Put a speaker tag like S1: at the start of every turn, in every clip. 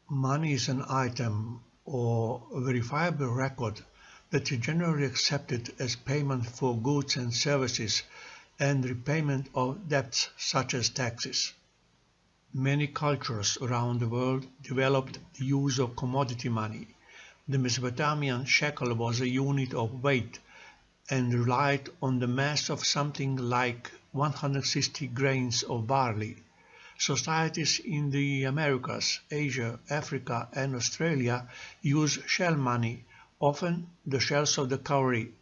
S1: Money is an item or verifiable record that is generally accepted as payment for goods and services and repayment of debts such as taxes. Many cultures around the world developed the use of commodity money. The Mesopotamian shekel was a unit of weight and relied on the mass of something like 160 grains of barley. Societies in the Americas, Asia, Africa, and Australia use shell money, often the shells of the cowrie.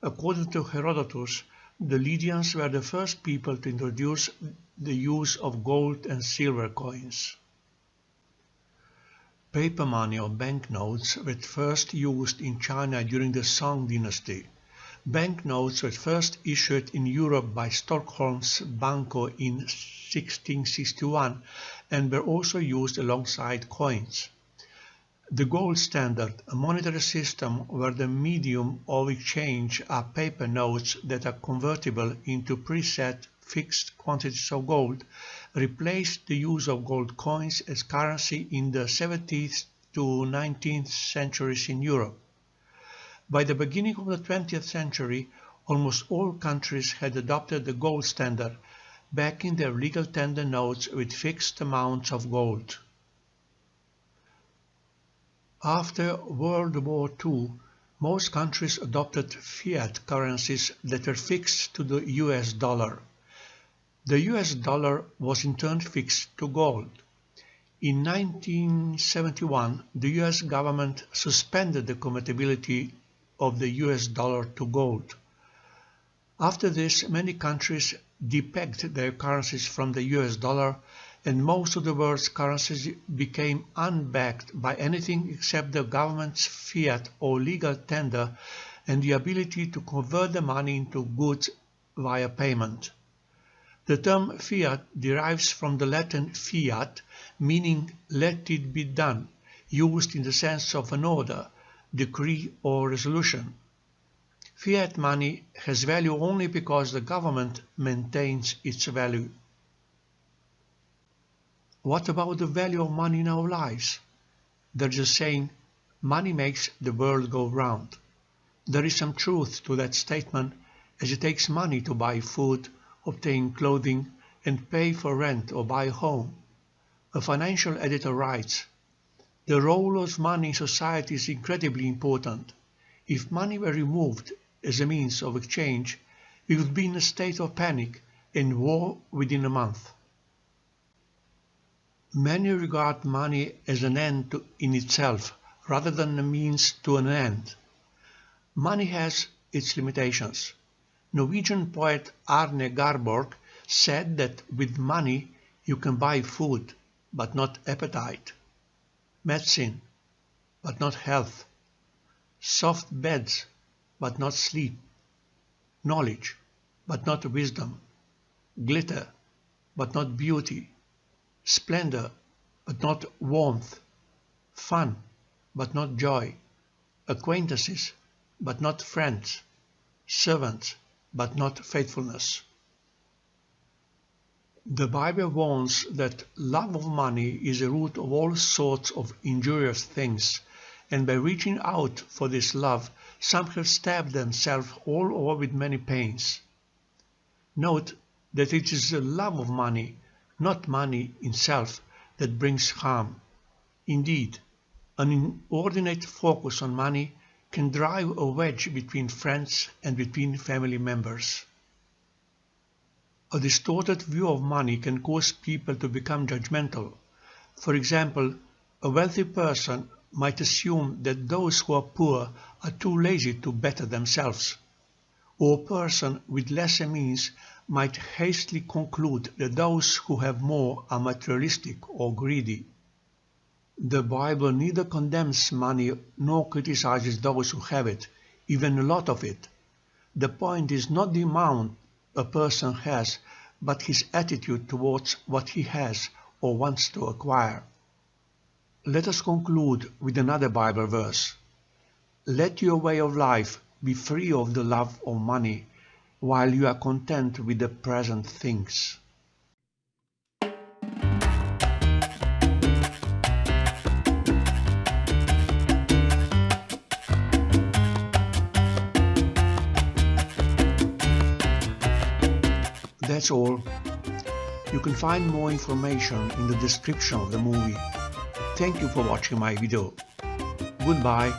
S1: According to Herodotus, the Lydians were the first people to introduce the use of gold and silver coins. Paper money or banknotes were first used in China during the Song dynasty. Banknotes were first issued in Europe by Stockholm's Banco in 1661 and were also used alongside coins. The gold standard, a monetary system where the medium of exchange are paper notes that are convertible into preset fixed quantities of gold, replaced the use of gold coins as currency in the 17th to 19th centuries in Europe. By the beginning of the 20th century, almost all countries had adopted the gold standard, backing their legal tender notes with fixed amounts of gold. After World War II, most countries adopted fiat currencies that were fixed to the US dollar. The US dollar was in turn fixed to gold. In 1971, the US government suspended the convertibility of the US dollar to gold. After this, many countries depegged their currencies from the US dollar, and most of the world's currencies became unbacked by anything except the government's fiat or legal tender and the ability to convert the money into goods via payment. The term fiat derives from the Latin fiat, meaning let it be done, used in the sense of an order, decree or resolution. Fiat money has value only because the government maintains its value. What about the value of money in our lives? There is a saying, money makes the world go round. There is some truth to that statement, as it takes money to buy food, obtain clothing, and pay for rent or buy a home. A financial editor writes, "The role of money in society is incredibly important. If money were removed as a means of exchange, we would be in a state of panic and war within a month." Many regard money as an end in itself rather than a means to an end. Money has its limitations. Norwegian poet Arne Garborg said that with money you can buy food, but not appetite, medicine, but not health, soft beds, but not sleep, knowledge, but not wisdom, glitter, but not beauty, splendor, but not warmth, fun, but not joy, acquaintances, but not friends, servants, but not faithfulness. The Bible warns that love of money is the root of all sorts of injurious things, and by reaching out for this love, some have stabbed themselves all over with many pains. Note that it is the love of money, not money itself, that brings harm. Indeed, an inordinate focus on money can drive a wedge between friends and between family members. A distorted view of money can cause people to become judgmental. For example, a wealthy person might assume that those who are poor are too lazy to better themselves, or a person with lesser means might hastily conclude that those who have more are materialistic or greedy. The Bible neither condemns money nor criticizes those who have it, even a lot of it. The point is not the amount a person has, but his attitude towards what he has or wants to acquire. Let us conclude with another Bible verse. Let your way of life be free of the love of money, while you are content with the present things. That's all. You can find more information in the description of the movie. Thank you for watching my video. Goodbye.